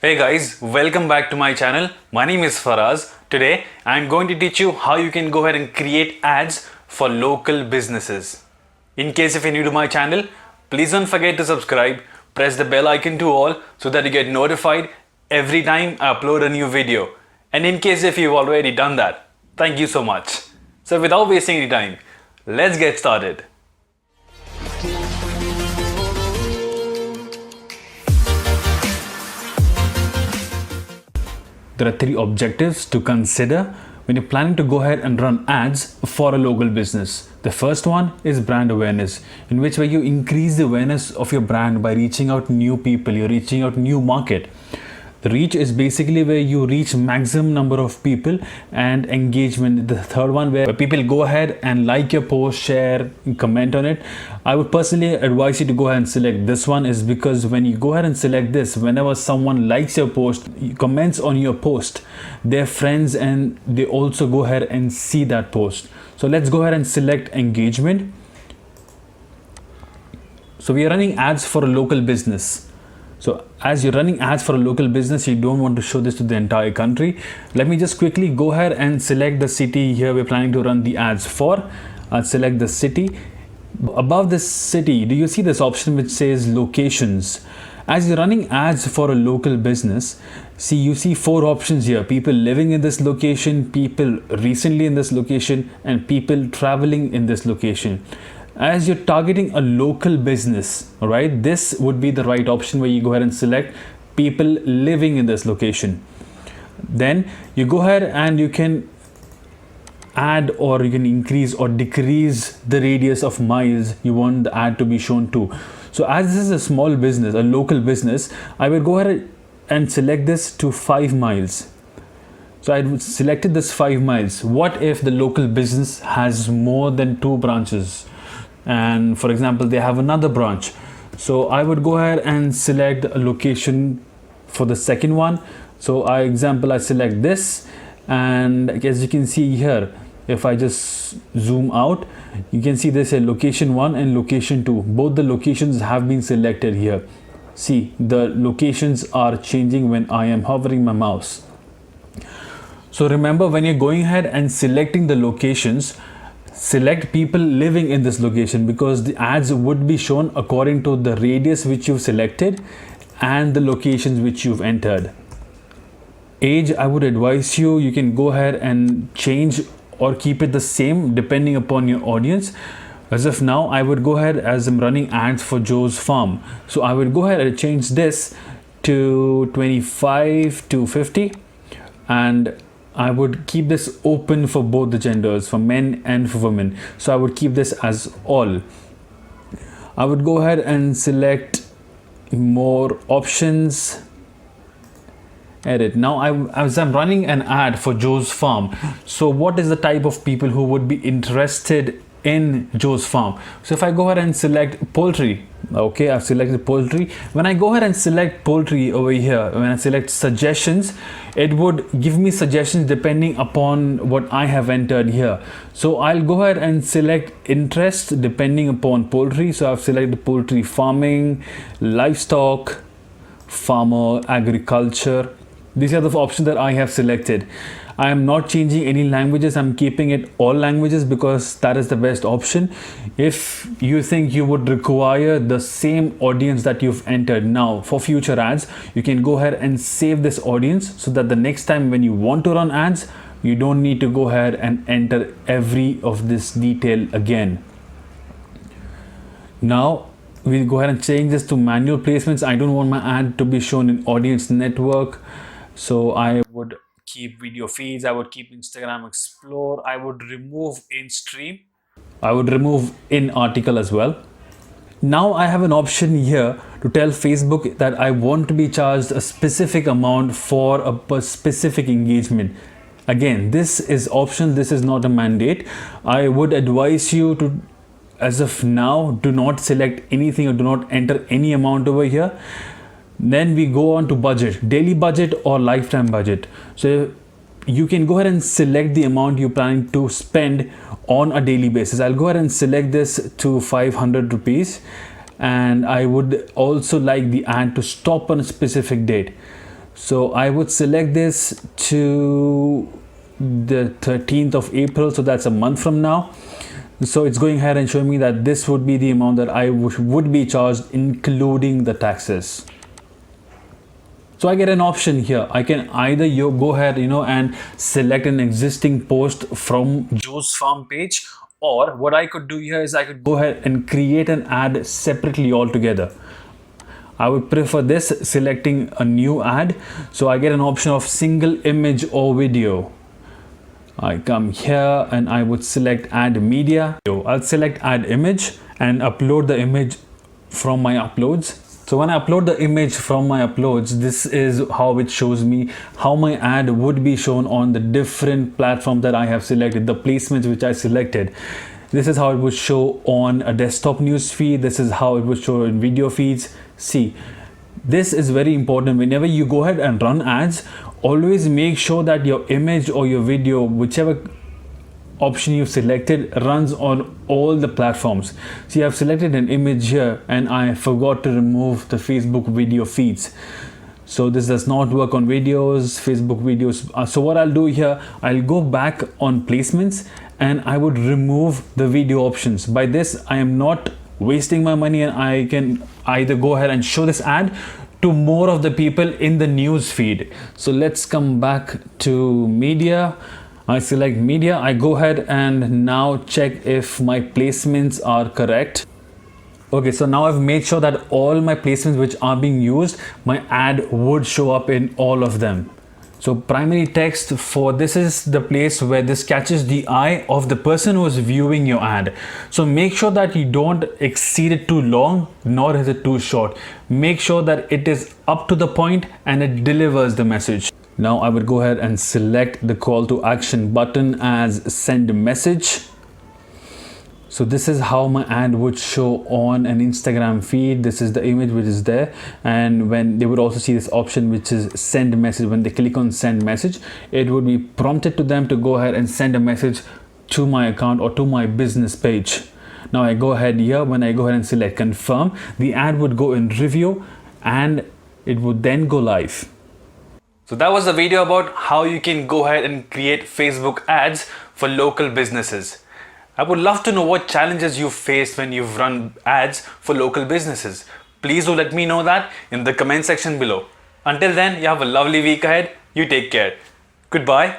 Hey guys, welcome back to my channel. My name is Faraz. Today I'm going to teach you how you can go ahead and create ads for local businesses. In case if you're new to my channel, please don't forget to subscribe, press the bell icon to all so that you get notified every time I upload a new video. And in case if you've already done that, thank you so much. So without wasting any time, let's get started. There are three objectives to consider when you're planning to go ahead and run ads for a local business. The first one is brand awareness, in which way you increase the awareness of your brand by reaching out new people, you're reaching out new market. The reach is basically where you reach maximum number of people, and engagement, the third one, where people go ahead and like your post, share, comment on it. I would personally advise you to go ahead and select this one, is because when you go ahead and select this, whenever someone likes your post, comments on your post, they're friends and they also go ahead and see that post. So let's go ahead and select engagement. So we are running ads for a local business. So as you're running ads for a local business, you don't want to show this to the entire country. Let me just quickly go ahead and select the city here we're planning to run the ads for. I'll select the city. Above this city, do you see this option which says locations? As you're running ads for a local business, see, you see four options here: people living in this location, people recently in this location, and people traveling in this location. As you're targeting a local business, all right, this would be the right option where you go ahead and select people living in this location. Then you go ahead and you can add, or you can increase or decrease the radius of miles you want the ad to be shown to. So as this is a small business, a local business, I will go ahead and select this to 5 miles. So I selected this 5 miles. What if the local business has more than 2 branches? And for example, they have another branch. So I would go ahead and select a location for the second one. So I select this, and as you can see here, if I just zoom out, you can see there's a location 1 and location 2. Both the locations have been selected here. See, the locations are changing when I am hovering my mouse. So remember, when you're going ahead and selecting the locations, select people living in this location, because the ads would be shown according to the radius which you've selected and the locations which you've entered. Age, I would advise you can go ahead and change or keep it the same depending upon your audience. As of now, I would go ahead, as I'm running ads for Joe's Farm, so I would go ahead and change this to 25 to 50, and I would keep this open for both the genders, for men and for women. So I would keep this as all. I would go ahead and select more options, edit. Now as I'm running an ad for Joe's Farm, so what is the type of people who would be interested in Joe's Farm? So if I go ahead and select poultry, okay, I've selected poultry. When I go ahead and select poultry over here, when I select suggestions, it would give me suggestions depending upon what I have entered here. So I'll go ahead and select interest depending upon poultry. So I've selected poultry farming, livestock, farmer, agriculture. These are the options that I have selected. I am not changing any languages. I'm keeping it all languages because that is the best option. If you think you would require the same audience that you've entered now for future ads, you can go ahead and save this audience, so that the next time when you want to run ads, you don't need to go ahead and enter every of this detail again. Now we'll go ahead and change this to manual placements. I don't want my ad to be shown in audience network, so I would keep video feeds, I would keep Instagram Explore, I would remove in stream, I would remove in article as well. Now I have an option here to tell Facebook that I want to be charged a specific amount for a specific engagement. Again, this is optional, this is not a mandate. I would advise you to, as of now, do not select anything or do not enter any amount over here. Then we go on to budget, daily budget or lifetime budget. So you can go ahead and select the amount you're planning to spend on a daily basis. I'll go ahead and select this to 500 rupees, and I would also like the ad to stop on a specific date. So I would select this to the 13th of April, so that's a month from now. So it's going ahead and showing me that this would be the amount that I would be charged, including the taxes. So I get an option here. I can either go ahead, and select an existing post from Joe's farm page, or what I could do here is I could go ahead and create an ad separately altogether. I would prefer this, selecting a new ad. So I get an option of single image or video. I come here and I would select add media. I'll select add image and upload the image from my uploads. So when I upload the image from my uploads, this is how it shows me how my ad would be shown on the different platforms that I have selected, the placements which I selected. This is how it would show on a desktop news feed. This is how it would show in video feeds. See, this is very important. Whenever you go ahead and run ads, always make sure that your image or your video, whichever option you've selected, runs on all the platforms. See, I've selected an image here and I forgot to remove the Facebook video feeds. So this does not work on videos, Facebook videos. So what I'll do here, I'll go back on placements and I would remove the video options. By this, I am not wasting my money and I can either go ahead and show this ad to more of the people in the news feed. So let's come back to media. I select media. I go ahead and now check if my placements are correct. Okay, so now I've made sure that all my placements which are being used, my ad would show up in all of them. So primary text for this is the place where this catches the eye of the person who is viewing your ad. So make sure that you don't exceed it too long, nor is it too short. Make sure that it is up to the point and it delivers the message. Now I would go ahead and select the call to action button as send message. So this is how my ad would show on an Instagram feed. This is the image which is there, and when they would also see this option which is send message. When they click on send message, it would be prompted to them to go ahead and send a message to my account or to my business page. Now I go ahead here, when I go ahead and select confirm, the ad would go in review and it would then go live. So that was the video about how you can go ahead and create Facebook ads for local businesses. I would love to know what challenges you've faced when you've run ads for local businesses. Please do let me know that in the comment section below. Until then, you have a lovely week ahead. You take care. Goodbye.